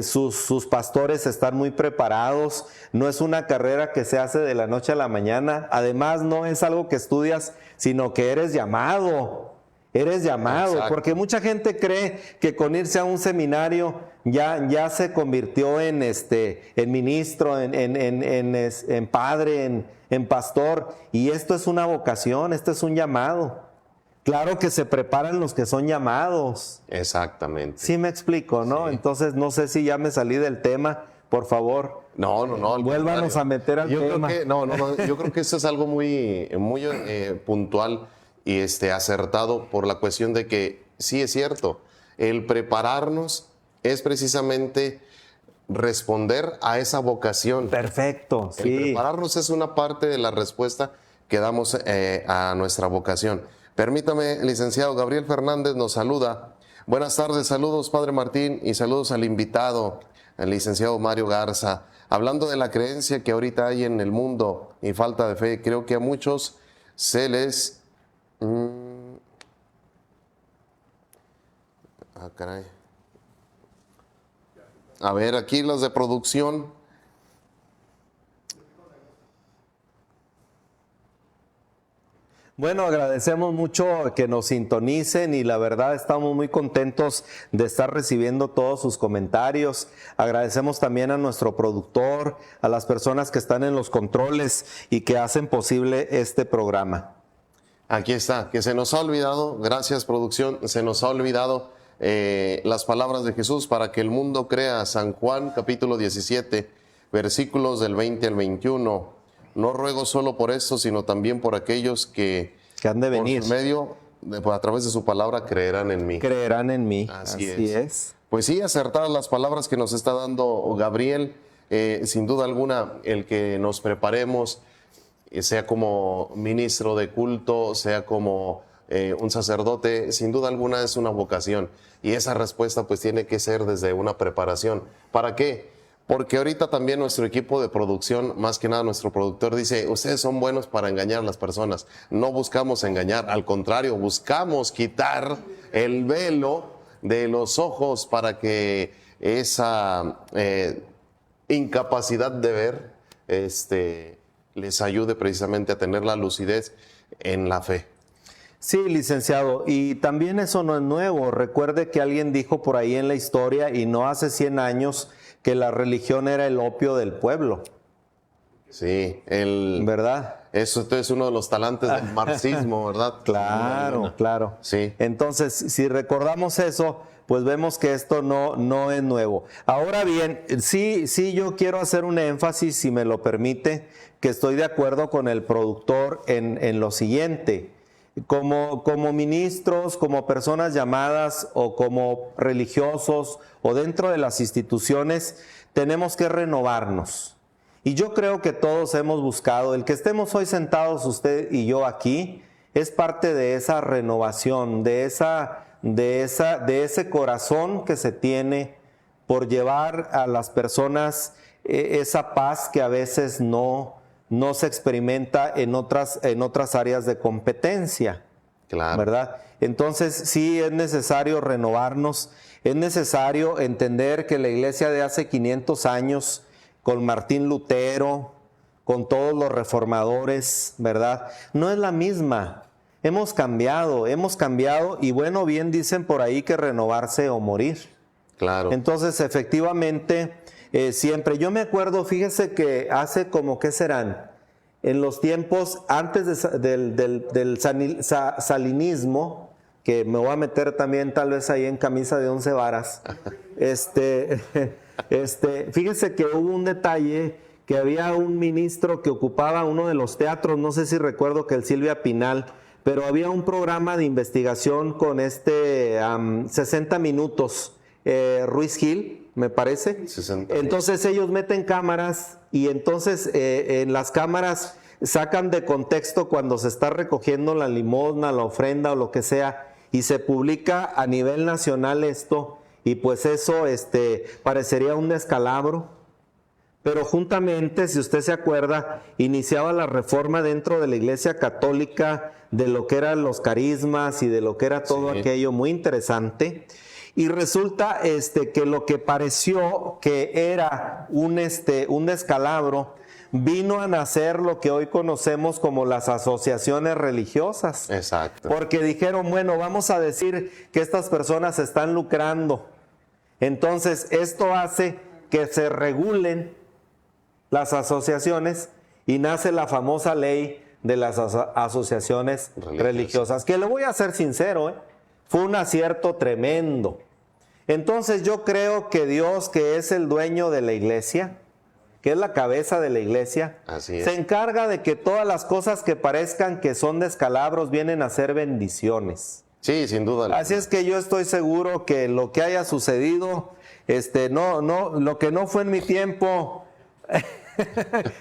sus pastores están muy preparados. No es una carrera que se hace de la noche a la mañana. Además, no es algo que estudias, sino que eres llamado. Eres llamado, Exacto. porque mucha gente cree que con irse a un seminario ya se convirtió en ministro, en padre, en pastor, y esto es una vocación, esto es un llamado. Claro que se preparan los que son llamados. Exactamente. Sí me explico, ¿no? Sí. Entonces, no sé si ya me salí del tema, por favor. No. Vuélvanos a meter al tema. Yo creo que eso es algo muy puntual y acertado por la cuestión de que sí es cierto, el prepararnos es precisamente responder a esa vocación. Perfecto, El sí. prepararnos es una parte de la respuesta que damos a nuestra vocación. Permítame, licenciado Gabriel Fernández nos saluda. Buenas tardes, saludos Padre Martín y saludos al invitado, el licenciado Mario Garza. Hablando de la creencia que ahorita hay en el mundo y falta de fe, creo que a muchos se les... caray. A ver, aquí los de producción. Bueno, agradecemos mucho que nos sintonicen y la verdad estamos muy contentos de estar recibiendo todos sus comentarios. Agradecemos también a nuestro productor, a las personas que están en los controles y que hacen posible este programa. Aquí está, que se nos ha olvidado, gracias producción, se nos ha olvidado las palabras de Jesús para que el mundo crea. San Juan capítulo 17, versículos del 20 al 21. No ruego solo por eso, sino también por aquellos que han de venir. Por su medio, a través de su palabra, creerán en mí. Creerán en mí, así es. Pues sí, acertadas las palabras que nos está dando Gabriel. Sin duda alguna, el que nos preparemos, sea como ministro de culto, sea como un sacerdote, sin duda alguna es una vocación. Y esa respuesta pues tiene que ser desde una preparación. ¿Para qué? Porque ahorita también nuestro equipo de producción, más que nada nuestro productor, dice, ustedes son buenos para engañar a las personas. No buscamos engañar, al contrario, buscamos quitar el velo de los ojos para que esa incapacidad de ver les ayude precisamente a tener la lucidez en la fe. Sí, licenciado, y también eso no es nuevo. Recuerde que alguien dijo por ahí en la historia, y no hace 100 años, que la religión era el opio del pueblo. Sí, ¿verdad? Eso es uno de los talantes del marxismo, ¿verdad? Claro. Sí. Entonces, si recordamos eso, pues vemos que esto no es nuevo. Ahora bien, sí, yo quiero hacer un énfasis, si me lo permite, que estoy de acuerdo con el productor en lo siguiente. Como ministros, como personas llamadas o como religiosos o dentro de las instituciones, tenemos que renovarnos. Y yo creo que todos hemos buscado, el que estemos hoy sentados usted y yo aquí, es parte de esa renovación, de ese corazón que se tiene por llevar a las personas esa paz que a veces no se experimenta en otras áreas de competencia. Claro. ¿Verdad? Entonces sí es necesario renovarnos, es necesario entender que la iglesia de hace 500 años, con Martín Lutero, con todos los reformadores, ¿verdad? No es la misma. Hemos cambiado y bueno, bien dicen por ahí que renovarse o morir. Claro. Entonces, efectivamente, siempre, yo me acuerdo, fíjese que hace como, ¿qué serán? En los tiempos antes del salinismo, que me voy a meter también tal vez ahí en camisa de 11 varas, fíjese que hubo un detalle, que había un ministro que ocupaba uno de los teatros, no sé si recuerdo que el Silvia Pinal, pero había un programa de investigación con 60 minutos, Ruiz Gil, me parece. 60. Entonces ellos meten cámaras y entonces en las cámaras sacan de contexto cuando se está recogiendo la limosna, la ofrenda o lo que sea, y se publica a nivel nacional esto, y pues eso parecería un descalabro. Pero juntamente, si usted se acuerda, iniciaba la reforma dentro de la Iglesia Católica de lo que eran los carismas y de lo que era todo aquello muy interesante. Y resulta que lo que pareció que era un descalabro, vino a nacer lo que hoy conocemos como las asociaciones religiosas. Exacto. Porque dijeron, bueno, vamos a decir que estas personas están lucrando. Entonces, esto hace que se regulen las asociaciones y nace la famosa ley de las asociaciones religiosas. Que le voy a ser sincero, fue un acierto tremendo. Entonces yo creo que Dios, que es el dueño de la iglesia, que es la cabeza de la iglesia, se encarga de que todas las cosas que parezcan que son descalabros vienen a ser bendiciones. Sí, sin duda. Así es que yo estoy seguro que lo que haya sucedido, lo que no fue en mi tiempo,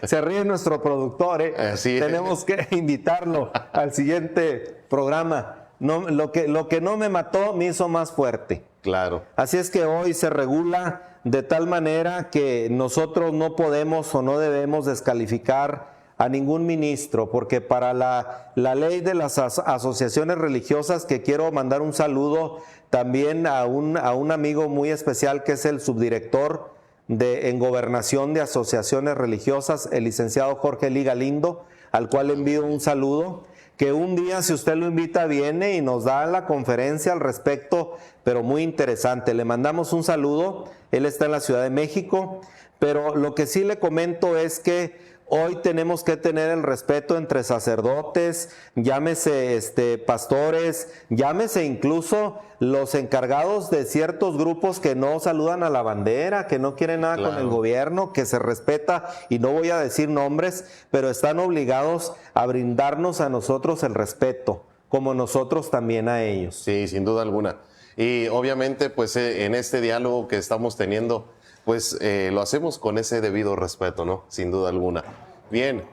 se ríe nuestro productor, tenemos que invitarlo al siguiente programa. No, lo que no me mató me hizo más fuerte. Claro. Así es que hoy se regula de tal manera que nosotros no podemos o no debemos descalificar a ningún ministro, porque para la ley de las asociaciones religiosas, que quiero mandar un saludo también a un amigo muy especial que es el subdirector en Gobernación de Asociaciones Religiosas, el licenciado Jorge Lee Galindo, al cual envío un saludo, que un día, si usted lo invita, viene y nos da la conferencia al respecto, pero muy interesante. Le mandamos un saludo, él está en la Ciudad de México, pero lo que sí le comento es que hoy tenemos que tener el respeto entre sacerdotes, llámese pastores, llámese incluso los encargados de ciertos grupos que no saludan a la bandera, que no quieren nada con el gobierno, que se respeta, y no voy a decir nombres, pero están obligados a brindarnos a nosotros el respeto, como nosotros también a ellos. Sí, sin duda alguna. Y obviamente, pues en este diálogo que estamos teniendo, pues lo hacemos con ese debido respeto, ¿no? Sin duda alguna. Bien,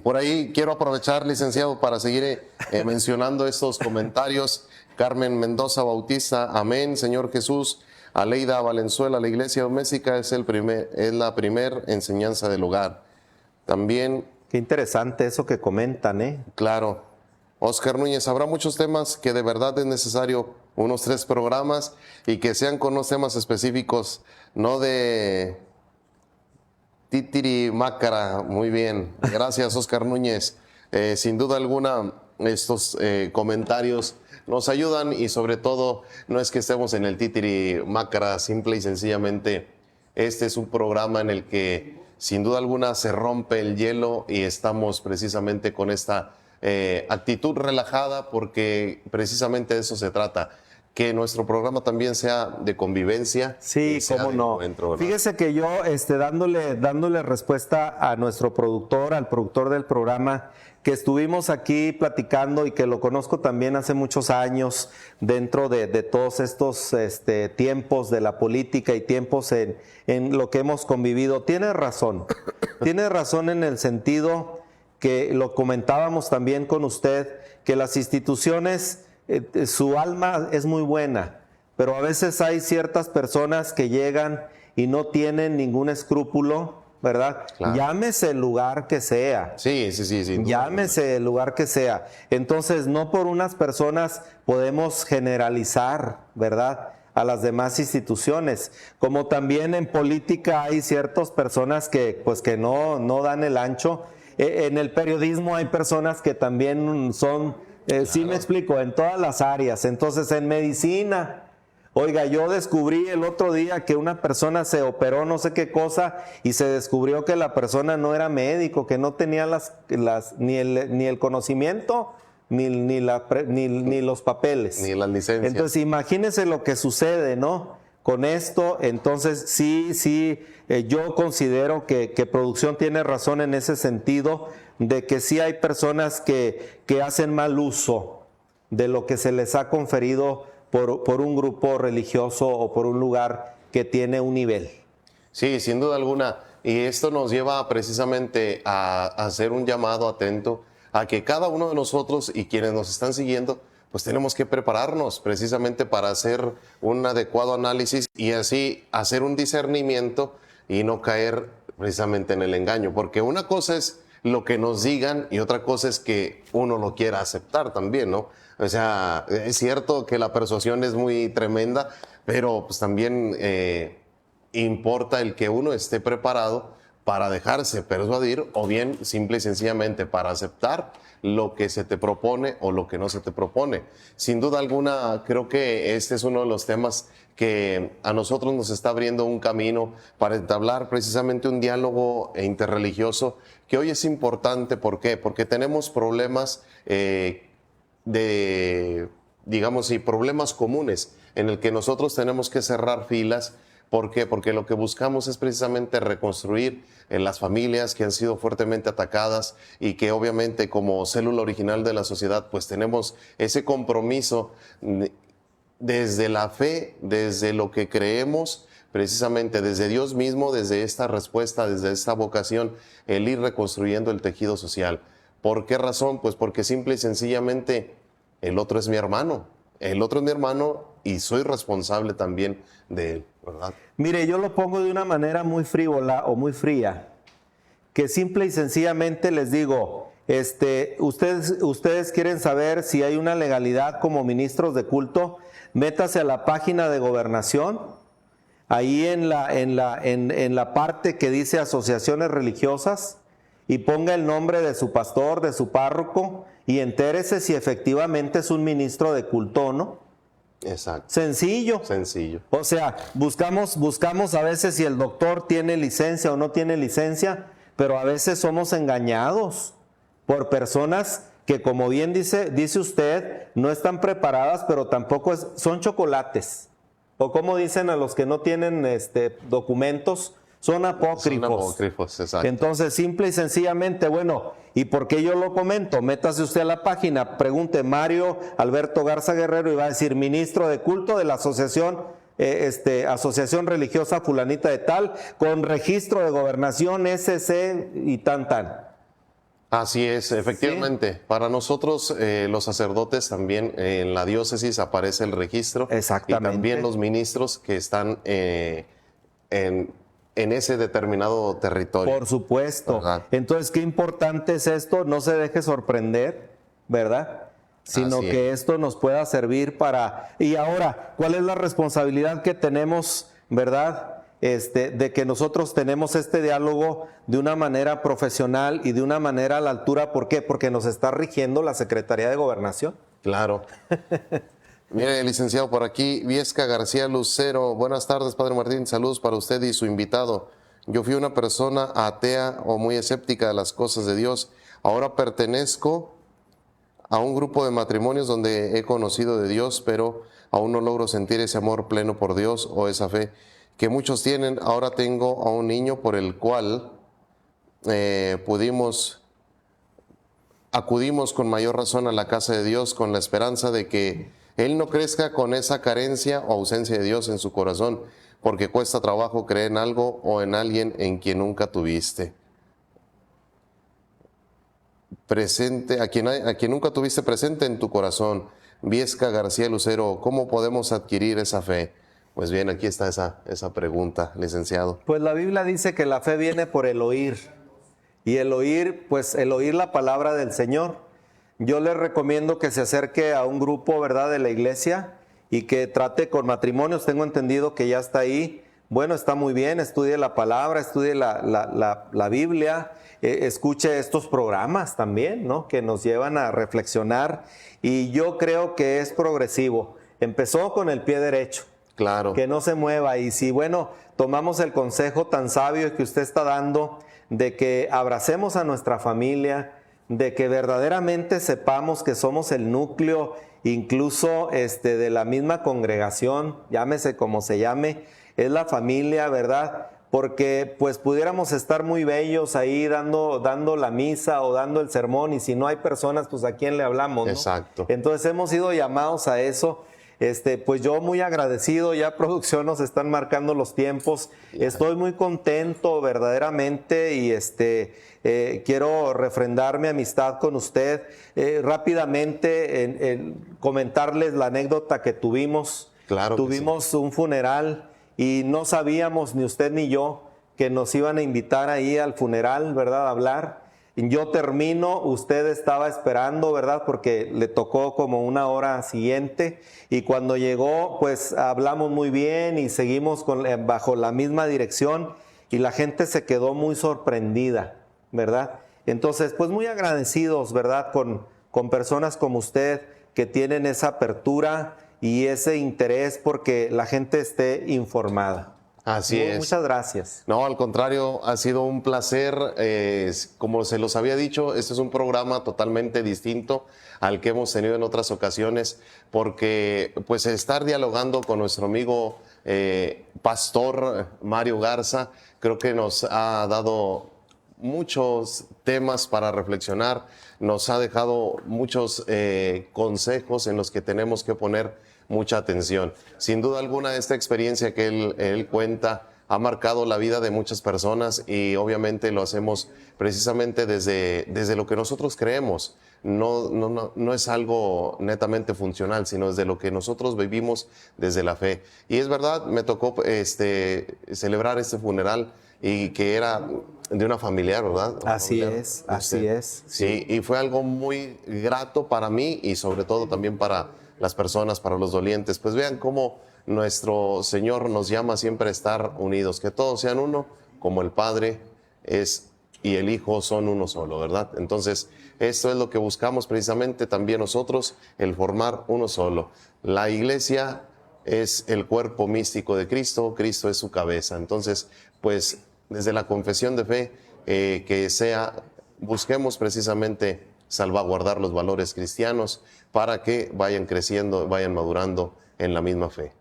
por ahí quiero aprovechar, licenciado, para seguir mencionando estos comentarios. Carmen Mendoza Bautista, amén, Señor Jesús. Aleida Valenzuela, la iglesia doméstica es la primer enseñanza del hogar. También... Qué interesante eso que comentan, Claro. Oscar Núñez, habrá muchos temas que de verdad es necesario unos 3 programas y que sean con unos temas específicos, no de titiri mácara. Muy bien, gracias Oscar Núñez. Sin duda alguna estos comentarios nos ayudan, y sobre todo no es que estemos en el titiri mácara, simple y sencillamente este es un programa en el que sin duda alguna se rompe el hielo y estamos precisamente con esta actitud relajada, porque precisamente de eso se trata, que nuestro programa también sea de convivencia. Sí, cómo no. Fíjese que yo, dándole respuesta a nuestro productor, al productor del programa, que estuvimos aquí platicando y que lo conozco también hace muchos años, dentro de todos estos tiempos de la política y tiempos en lo que hemos convivido. Tiene razón en el sentido que lo comentábamos también con usted, que las instituciones, su alma es muy buena, pero a veces hay ciertas personas que llegan y no tienen ningún escrúpulo, ¿verdad? Claro. Llámese el lugar que sea. Sí. Llámese el lugar que sea. Entonces, no por unas personas podemos generalizar, ¿verdad?, a las demás instituciones. Como también en política hay ciertas personas que no dan el ancho. En el periodismo hay personas que también son, claro. Sí me explico, en todas las áreas. Entonces, en medicina, oiga, yo descubrí el otro día que una persona se operó no sé qué cosa y se descubrió que la persona no era médico, que no tenía ni el conocimiento, ni los papeles. Ni las licencias. Entonces, imagínense lo que sucede, ¿no?, con esto. Entonces, yo considero que producción tiene razón en ese sentido, de que sí hay personas que hacen mal uso de lo que se les ha conferido por un grupo religioso o por un lugar que tiene un nivel. Sí, sin duda alguna. Y esto nos lleva precisamente a hacer un llamado atento a que cada uno de nosotros y quienes nos están siguiendo, pues tenemos que prepararnos precisamente para hacer un adecuado análisis y así hacer un discernimiento y no caer precisamente en el engaño. Porque una cosa es lo que nos digan y otra cosa es que uno lo quiera aceptar también, ¿no? O sea, es cierto que la persuasión es muy tremenda, pero pues también importa el que uno esté preparado para dejarse persuadir o bien simple y sencillamente para aceptar lo que se te propone o lo que no se te propone. Sin duda alguna, creo que este es uno de los temas que a nosotros nos está abriendo un camino para entablar precisamente un diálogo interreligioso que hoy es importante. ¿Por qué? Porque tenemos problemas problemas comunes en el que nosotros tenemos que cerrar filas. ¿Por qué? Porque lo que buscamos es precisamente reconstruir las familias que han sido fuertemente atacadas y que obviamente como célula original de la sociedad pues tenemos ese compromiso desde la fe, desde lo que creemos, precisamente desde Dios mismo, desde esta respuesta, desde esta vocación, el ir reconstruyendo el tejido social. ¿Por qué razón? Pues porque simple y sencillamente el otro es mi hermano. El otro es mi hermano y soy responsable también de él, ¿verdad? Mire, yo lo pongo de una manera muy frívola o muy fría, que simple y sencillamente les digo, ustedes quieren saber si hay una legalidad como ministros de culto, métase a la página de Gobernación, ahí en la parte que dice asociaciones religiosas, y ponga el nombre de su pastor, de su párroco, y entérese si efectivamente es un ministro de culto o no. Exacto. Sencillo. O sea, buscamos a veces si el doctor tiene licencia o no tiene licencia, pero a veces somos engañados por personas que, como bien dice usted, no están preparadas, pero tampoco son chocolates. O como dicen a los que no tienen documentos, son apócrifos. Son apócrifos, exacto. Entonces, simple y sencillamente, bueno, ¿y por qué yo lo comento? Métase usted a la página, pregunte Mario Alberto Garza Guerrero y va a decir ministro de culto de la asociación religiosa fulanita de tal, con registro de gobernación, SC y tan. Así es, efectivamente. ¿Sí? Para nosotros, los sacerdotes, también en la diócesis aparece el registro. Exactamente. Y también los ministros que están en ese determinado territorio. Por supuesto. ¿Verdad? Entonces, qué importante es esto, no se deje sorprender, ¿verdad? Sino que esto nos pueda servir para... Y ahora, ¿cuál es la responsabilidad que tenemos, verdad? De que nosotros tenemos este diálogo de una manera profesional y de una manera a la altura. ¿Por qué? Porque nos está rigiendo la Secretaría de Gobernación. Claro. Mire, licenciado, por aquí, Viesca García Lucero. Buenas tardes, Padre Martín. Saludos para usted y su invitado. Yo fui una persona atea o muy escéptica de las cosas de Dios. Ahora pertenezco a un grupo de matrimonios donde he conocido de Dios, pero aún no logro sentir ese amor pleno por Dios o esa fe que muchos tienen. Ahora tengo a un niño por el cual acudimos con mayor razón a la casa de Dios con la esperanza de que él no crezca con esa carencia o ausencia de Dios en su corazón, porque cuesta trabajo creer en algo o en alguien en quien nunca tuviste presente, a quien nunca tuviste presente en tu corazón. Viesca García Lucero, ¿cómo podemos adquirir esa fe? Pues bien, aquí está esa pregunta, licenciado. Pues la Biblia dice que la fe viene por el oír, y el oír, pues el oír la palabra del Señor. Yo les recomiendo que se acerque a un grupo, ¿verdad?, de la iglesia y que trate con matrimonios. Tengo entendido que ya está ahí. Bueno, está muy bien, estudie la palabra, estudie la Biblia, escuche estos programas también, ¿no?, que nos llevan a reflexionar. Y yo creo que es progresivo. Empezó con el pie derecho. Claro. Que no se mueva. Y si, bueno, tomamos el consejo tan sabio que usted está dando de que abracemos a nuestra familia, de que verdaderamente sepamos que somos el núcleo incluso de la misma congregación, llámese como se llame, es la familia, ¿verdad? Porque pues pudiéramos estar muy bellos ahí dando la misa o dando el sermón, y si no hay personas, pues ¿a quién le hablamos, no? Exacto. Entonces hemos sido llamados a eso. Pues yo muy agradecido, ya producción nos están marcando los tiempos, estoy muy contento verdaderamente y quiero refrendar mi amistad con usted. Rápidamente en comentarles la anécdota que tuvimos. Claro. Tuvimos un funeral y no sabíamos ni usted ni yo que nos iban a invitar ahí al funeral, ¿verdad?, a hablar. Yo termino, usted estaba esperando, ¿verdad?, porque le tocó como una hora siguiente, y cuando llegó, pues hablamos muy bien y seguimos bajo la misma dirección, y la gente se quedó muy sorprendida, ¿verdad? Entonces, pues muy agradecidos, ¿verdad? Con personas como usted que tienen esa apertura y ese interés porque la gente esté informada. Así es. Muchas gracias. No, al contrario, ha sido un placer. Como se los había dicho, este es un programa totalmente distinto al que hemos tenido en otras ocasiones, porque pues estar dialogando con nuestro amigo pastor Mario Garza, creo que nos ha dado muchos temas para reflexionar, nos ha dejado muchos consejos en los que tenemos que poner mucha atención. Sin duda alguna, esta experiencia que él cuenta ha marcado la vida de muchas personas y obviamente lo hacemos precisamente desde lo que nosotros creemos. No es algo netamente funcional, sino desde lo que nosotros vivimos desde la fe. Y es verdad, me tocó celebrar este funeral y que era de una familiar, ¿verdad? Así es, así es. Sí, y fue algo muy grato para mí y sobre todo también para las personas, para los dolientes. Pues vean cómo nuestro Señor nos llama siempre a estar unidos, que todos sean uno, como el Padre y el Hijo son uno solo, ¿verdad? Entonces, esto es lo que buscamos precisamente también nosotros, el formar uno solo. La iglesia es el cuerpo místico de Cristo, Cristo es su cabeza. Entonces, pues desde la confesión de fe, busquemos precisamente salvaguardar los valores cristianos para que vayan creciendo, vayan madurando en la misma fe.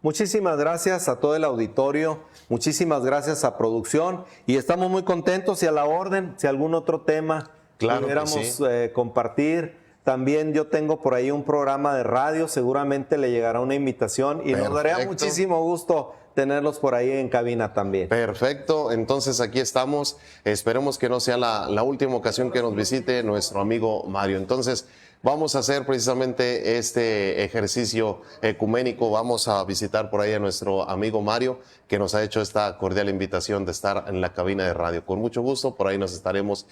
Muchísimas gracias a todo el auditorio, muchísimas gracias a producción y estamos muy contentos y a la orden, si algún otro tema pudiéramos compartir. También yo tengo por ahí un programa de radio, seguramente le llegará una invitación y nos daría muchísimo gusto tenerlos por ahí en cabina también. Perfecto, entonces aquí estamos. Esperemos que no sea la última ocasión que nos visite nuestro amigo Mario. Entonces vamos a hacer precisamente este ejercicio ecuménico. Vamos a visitar por ahí a nuestro amigo Mario, que nos ha hecho esta cordial invitación de estar en la cabina de radio. Con mucho gusto, por ahí nos estaremos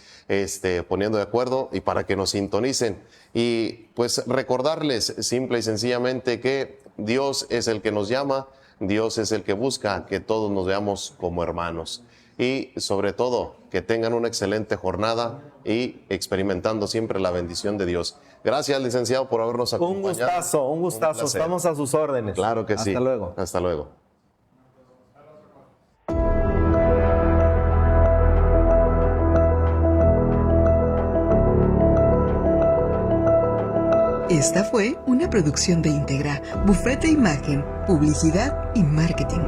poniendo de acuerdo y para que nos sintonicen. Y pues recordarles simple y sencillamente que Dios es el que nos llama, Dios es el que busca que todos nos veamos como hermanos. Y sobre todo, que tengan una excelente jornada y experimentando siempre la bendición de Dios. Gracias, licenciado, por habernos acompañado. Un gustazo. Estamos a sus órdenes. Claro que sí. Hasta luego. Hasta luego. Esta fue una producción de Integra, Bufete de Imagen, Publicidad y Marketing.